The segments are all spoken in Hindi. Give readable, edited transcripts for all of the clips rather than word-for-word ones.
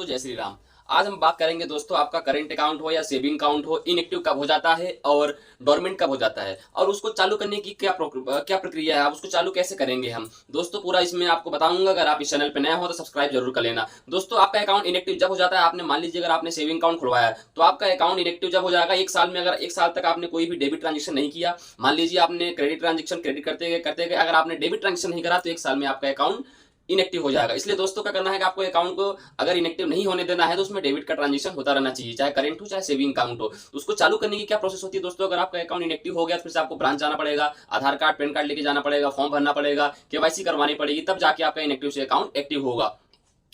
दोस्तों जय श्री राम। आज हम बात करेंगे दोस्तों, आपका करंट अकाउंट हो या सेविंग अकाउंट हो, इनएक्टिव कब हो जाता है और डोरमेंट कब हो जाता है और उसको चालू करने की क्या प्रक्रिया है, आप उसको चालू कैसे करेंगे। हम दोस्तों पूरा इसमें आपको बताऊंगा। अगर आप इस चैनल पे नए हो तो सब्सक्राइब जरूर कर लेना। दोस्तों आपका अकाउंट इनएक्टिव जब हो जाता है, आपने मान लीजिए अगर आपने सेविंग अकाउंट खुलवाया है तो आपका अकाउंट इनएक्टिव जब हो जाएगा 1 साल में। अगर 1 साल तक आपने कोई भी डेबिट ट्रांजेक्शन नहीं किया, मान लीजिए आपने क्रेडिट ट्रांजेक्शन क्रेडिट करते गए, अगर आपने डेबिट ट्रांजेक्शन नहीं करा तो 1 साल में आपका अकाउंट इनएक्टिव हो जाएगा। इसलिए दोस्तों क्या करना है कि आपको अकाउंट को अगर इनएक्टिव नहीं होने देना है तो उसमें डेबिट का ट्रांजेक्शन होता रहना चाहिए, चाहे करंट हो चाहे सेविंग अकाउंट हो। तो उसको चालू करने की क्या प्रोसेस होती है दोस्तों, अगर आपका अकाउंट इनएक्टिव हो गया तो फिर से आपको ब्रांच जाना पड़ेगा, आधार कार्ड पैन कार्ड लेके जाना पड़ेगा, फॉर्म भरना पड़ेगा, केवाईसी करवानी पड़ेगी, तब जाके आपका इनएक्टिव से अकाउंट एक्टिव होगा।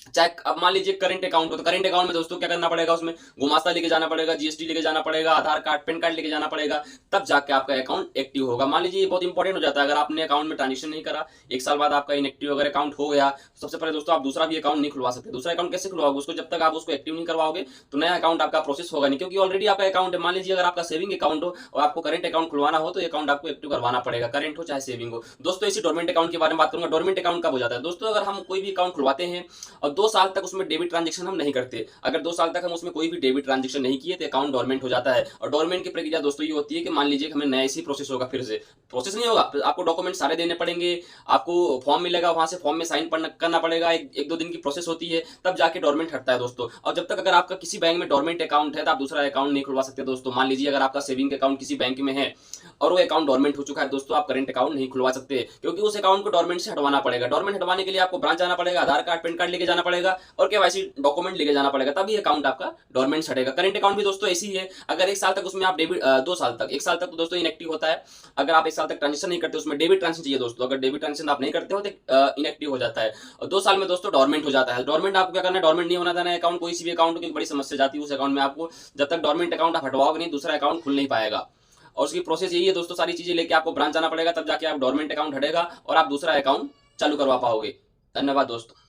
चाहे अब मान लीजिए करंट अकाउंट हो तो करंट अकाउंट में दोस्तों क्या करना पड़ेगा, उसमें गुमास्ता लेके जाना पड़ेगा, जीएसटी लेके जाना पड़ेगा, आधार कार्ड पैन कार्ड लेके जाना पड़ेगा, तब जाके आपका अकाउंट एक्टिव होगा। मान लीजिए ये बहुत इंपॉर्टेंट हो जाता है, अगर आपने अकाउंट में ट्रांजेक्शन नहीं करा, 1 साल बाद आपका इनएक्टिव अगर अकाउंट हो गया तो सबसे पहले दोस्तों आप दूसरा भी अकाउंट नहीं खुलवा सकते। दूसरा अकाउंट कैसे खुलवाओगे, उसको जब तक आप उसको एक्टिव नहीं करवाओगे तो नया अकाउंट आपका प्रोसेस होगा नहीं, क्योंकि ऑलरेडी आपका अकाउंट है। मान लीजिए अगर आपका सेविंग अकाउंट हो और आपको करंट अकाउंट खुलवाना हो तो अकाउंट आपको एक्टिव करवाना पड़ेगा, करंट हो चाहे सेविंग हो। दोस्तों इसी डोरमेंट अकाउंट के बारे में बात करूंगा। डोरमेंट अकाउंट कब हो जाता है दोस्तों, अगर हम कोई भी अकाउंट खुलवाते हैं और 2 साल तक उसमें डेबिट ट्रांजेक्शन हम नहीं करते, अगर 2 साल तक हम उसमें कोई भी डेबिट ट्रांजेक्शन नहीं किए तो अकाउंट डोरमेंट हो जाता है। और डोरमेंट की प्रक्रिया दोस्तों ये होती है कि मान लीजिए हमें नया इसी प्रोसेस होगा, फिर से प्रोसेस नहीं होगा, आपको डॉक्यूमेंट सारे देने पड़ेंगे, आपको फॉर्म मिलेगा, वहां से फॉर्म में साइन करना पड़ेगा, एक दो दिन की प्रोसेस होती है, तब जाके डोरमेंट हटता है दोस्तों। और जब तक अगर आपका किसी बैंक में डोरमेंट अकाउंट है तो आप दूसरा अकाउंट नहीं खुलवा सकते दोस्तों। मान लीजिए अगर आपका सेविंग अकाउंट किसी बैंक में है और वो अकाउंट डोरमेंट हो चुका है दोस्तों, आप करंट अकाउंट नहीं खुलवा सकते, क्योंकि उस अकाउंट को डोरमेंट से हटवाना पड़ेगा। डोरमेंट हटवाने के लिए आपको ब्रांच जाना पड़ेगा, आधार कार्ड पैन कार्ड लेके जाना पड़ेगा और केवाईसी डॉक्यूमेंट लेके जाना पड़ेगा, तभी अकाउंट आपका डोरमेंट हटेगा। करंट अकाउंट भी दोस्तों ऐसी है, अगर 1 साल तक उसमें आप डेबिट 2 साल तक 1 साल तक तो दोस्तों इनएक्टिव होता है। अगर आप 1 साल तक ट्रांजेक्शन नहीं करते, उसमें डेबिट ट्रांजेक्शन चाहिए दोस्तों, अगर डेबिट ट्रांजेक्शन आप नहीं करते हो तो इनएक्टिव हो जाता है। और 2 साल में दोस्तों डोरमेंट हो जाता है। डोरमेंट आपको क्या करना है, डोरमेंट नहीं होना देना है अकाउंट, कोई सी भी अकाउंट की बड़ी समस्या जाती है उस अकाउंट में आपको, जब तक डोरमेंट अकाउंट आप हटवाओगे नहीं दूसरा अकाउंट खुल नहीं पाएगा। और उसकी प्रोसेस यही है दोस्तों, सारी चीजें लेके आपको ब्रांच जाना पड़ेगा, तब जाके आप डोरमेंट अकाउंट हटेगा और आप दूसरा अकाउंट चालू करवा पाओगे। धन्यवाद दोस्तों।